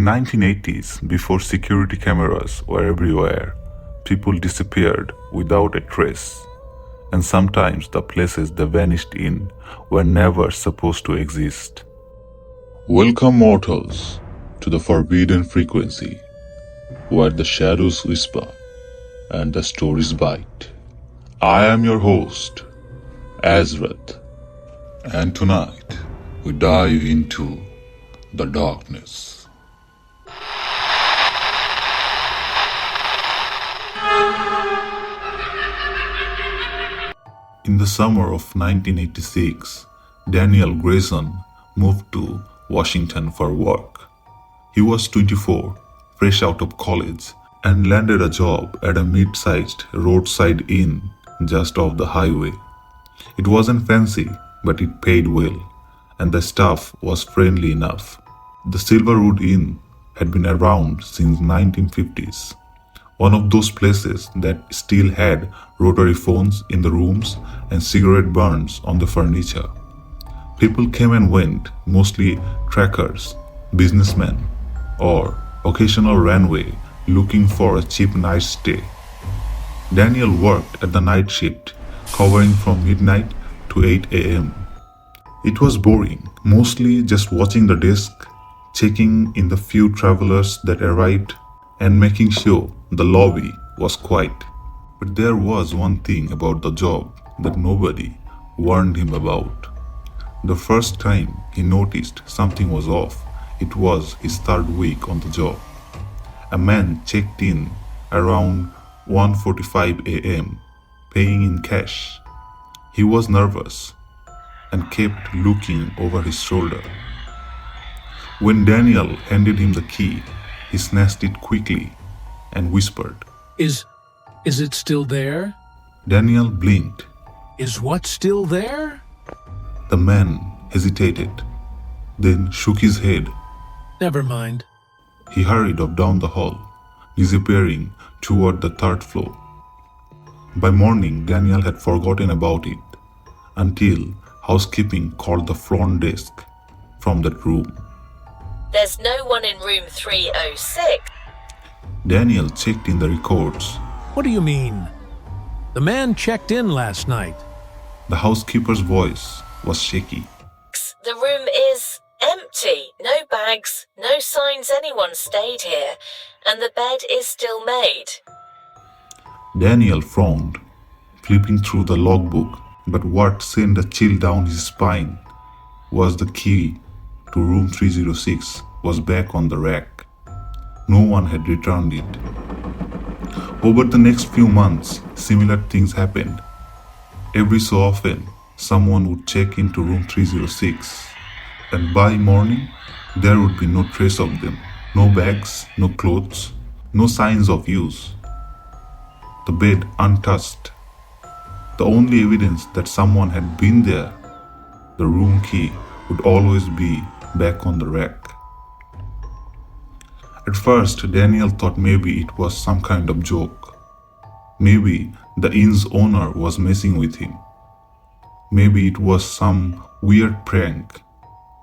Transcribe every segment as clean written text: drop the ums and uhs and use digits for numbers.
In 1980s, before security cameras were everywhere, people disappeared without a trace, and sometimes the places they vanished in were never supposed to exist. Welcome, mortals, to the forbidden frequency, where the shadows whisper and the stories bite. I am your host, Azrath, and tonight we dive into the darkness. In the summer of 1986, Daniel Grayson moved to Washington for work. He was 24, fresh out of college, and landed a job at a mid-sized roadside inn just off the highway. It wasn't fancy, but it paid well, and the staff was friendly enough. The Silverwood Inn had been around since 1950s. One of those places that still had rotary phones in the rooms and cigarette burns on the furniture. People came and went, mostly trackers, businessmen, or occasional runway looking for a cheap night stay. Daniel worked at the night shift, covering from midnight to 8 a.m. It was boring, mostly just watching the desk, checking in the few travelers that arrived, and making sure the lobby was quiet. But there was one thing about the job that nobody warned him about. The first time he noticed something was off, it was his third week on the job. A man checked in around 1:45 a.m., paying in cash. He was nervous and kept looking over his shoulder. When Daniel handed him the key, he snatched it quickly and whispered, Is it still there? Daniel blinked. Is what still there? The man hesitated, then shook his head. Never mind. He hurried off down the hall, disappearing toward the third floor. By morning, Daniel had forgotten about it until housekeeping called the front desk from that room. There's no one in room 306. Daniel checked in the records. What do you mean? The man checked in last night. The housekeeper's voice was shaky. The room is empty. No bags, no signs anyone stayed here, and the bed is still made. Daniel frowned, flipping through the logbook, but what sent a chill down his spine was the key to room 306 was back on the rack. No one had returned it. Over the next few months, similar things happened. Every so often, someone would check into room 306, and by morning, there would be no trace of them. No bags, no clothes, no signs of use. The bed untouched. The only evidence that someone had been there, the room key would always be back on the rack. At first, Daniel thought maybe it was some kind of joke. Maybe the inn's owner was messing with him. Maybe it was some weird prank.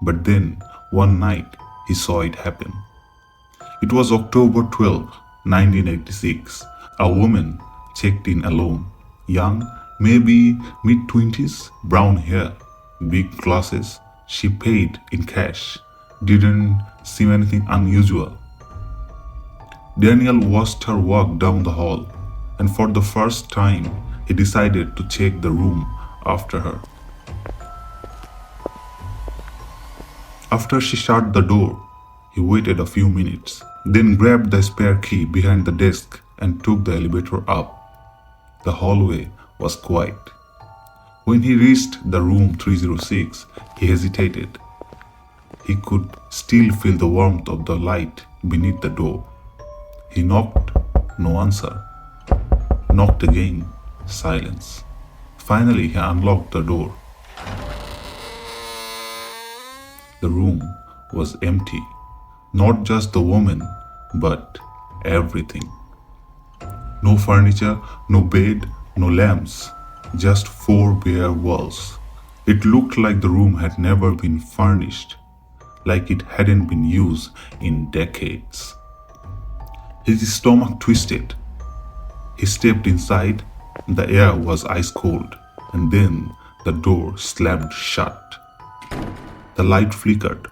But then, one night, he saw it happen. It was October 12, 1986. A woman checked in alone. Young, maybe mid-20s, brown hair, big glasses. She paid in cash. Didn't seem anything unusual. Daniel watched her walk down the hall, and for the first time, he decided to check the room after her. After she shut the door, he waited a few minutes, then grabbed the spare key behind the desk and took the elevator up. The hallway was quiet. When he reached the room 306, he hesitated. He could still feel the warmth of the light beneath the door. He knocked, no answer. Knocked again, silence. Finally, he unlocked the door. The room was empty. Not just the woman, but everything. No furniture, no bed, no lamps, just four bare walls. It looked like the room had never been furnished. like it hadn't been used in decades. His stomach twisted. He stepped inside. The air was ice cold, and then the door slammed shut. The light flickered.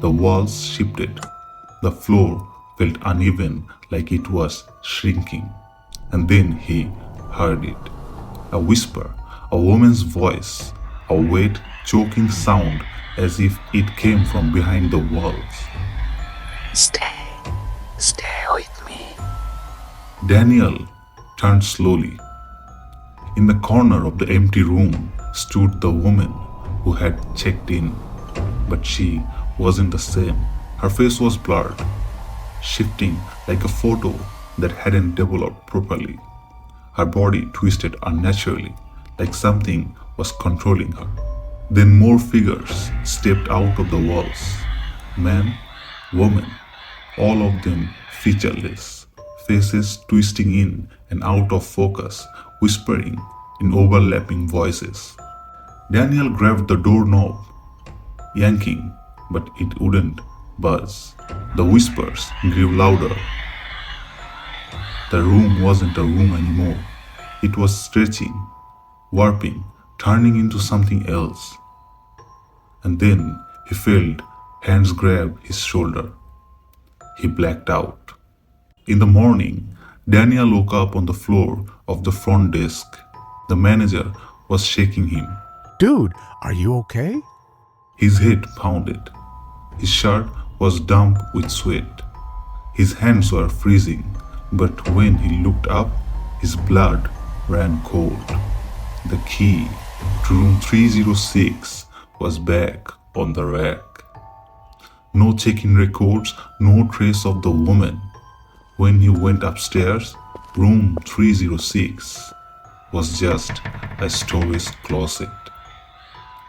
The walls shifted. The floor felt uneven, like it was shrinking. And then he heard it. A whisper, a woman's voice, a wet, choking sound as if it came from behind the walls. Stay with me. Daniel turned slowly. In the corner of the empty room stood the woman who had checked in, but she wasn't the same. Her face was blurred, shifting like a photo that hadn't developed properly. Her body twisted unnaturally, like something was controlling her. Then more figures stepped out of the walls. Man, woman, all of them featureless, faces twisting in and out of focus, whispering in overlapping voices. Daniel grabbed the doorknob, yanking, but it wouldn't budge. The whispers grew louder. The room wasn't a room anymore. It was stretching, warping, turning into something else. And then he felt hands grab his shoulder. He blacked out. In the morning, Daniel woke up on the floor of the front desk. The manager was shaking him. Dude, are you okay? His head pounded. His shirt was damp with sweat. His hands were freezing, but when he looked up, his blood ran cold. The key to room 306 was back on the rack. No check-in records, no trace of the woman. When he went upstairs, room 306 was just a storage closet.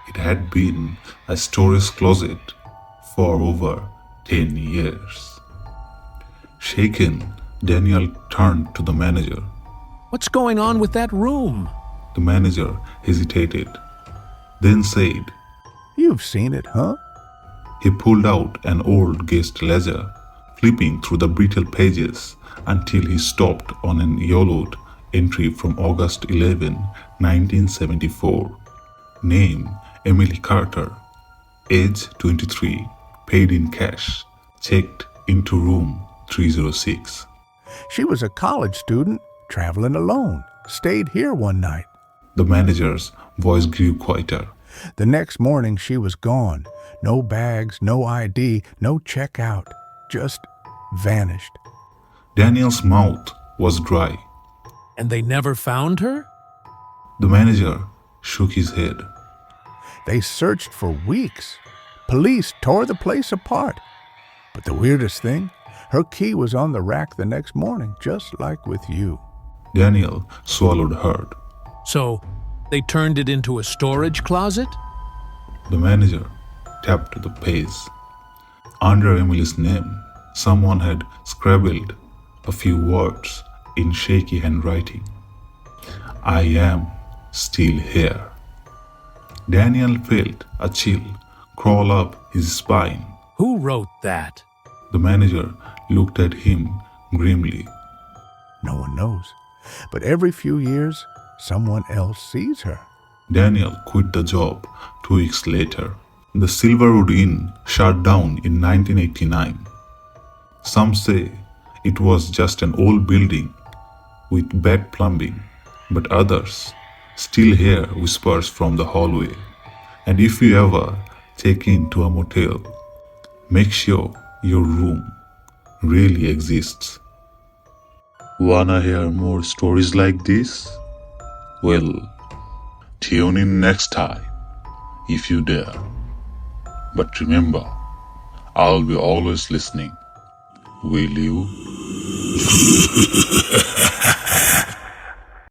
It had been a storage closet for over 10 years. Shaken, Daniel turned to the manager. What's going on with that room? The manager hesitated, then said, You've seen it, huh? He pulled out an old guest ledger, flipping through the brittle pages until he stopped on an yellowed entry from August 11, 1974. Name, Emily Carter. Age, 23. Paid in cash. Checked into room 306. She was a college student, traveling alone. Stayed here one night. The manager's voice grew quieter. The next morning, she was gone. No bags, no ID, no checkout. Just vanished. Daniel's mouth was dry. And they never found her? The manager shook his head. They searched for weeks. Police tore the place apart. But the weirdest thing, her key was on the rack the next morning, just like with you. Daniel swallowed hard. So, they turned it into a storage closet? The manager tapped the page. Under Emily's name, someone had scribbled a few words in shaky handwriting. I am still here. Daniel felt a chill crawl up his spine. Who wrote that? The manager looked at him grimly. No one knows. But every few years, someone else sees her. Daniel quit the job 2 weeks later. The Silverwood Inn shut down in 1989. Some say it was just an old building with bad plumbing, but others still hear whispers from the hallway. And if you ever check into a motel, make sure your room really exists. Wanna hear more stories like this? Well, tune in next time if you dare. But remember, I'll be always listening. Will you?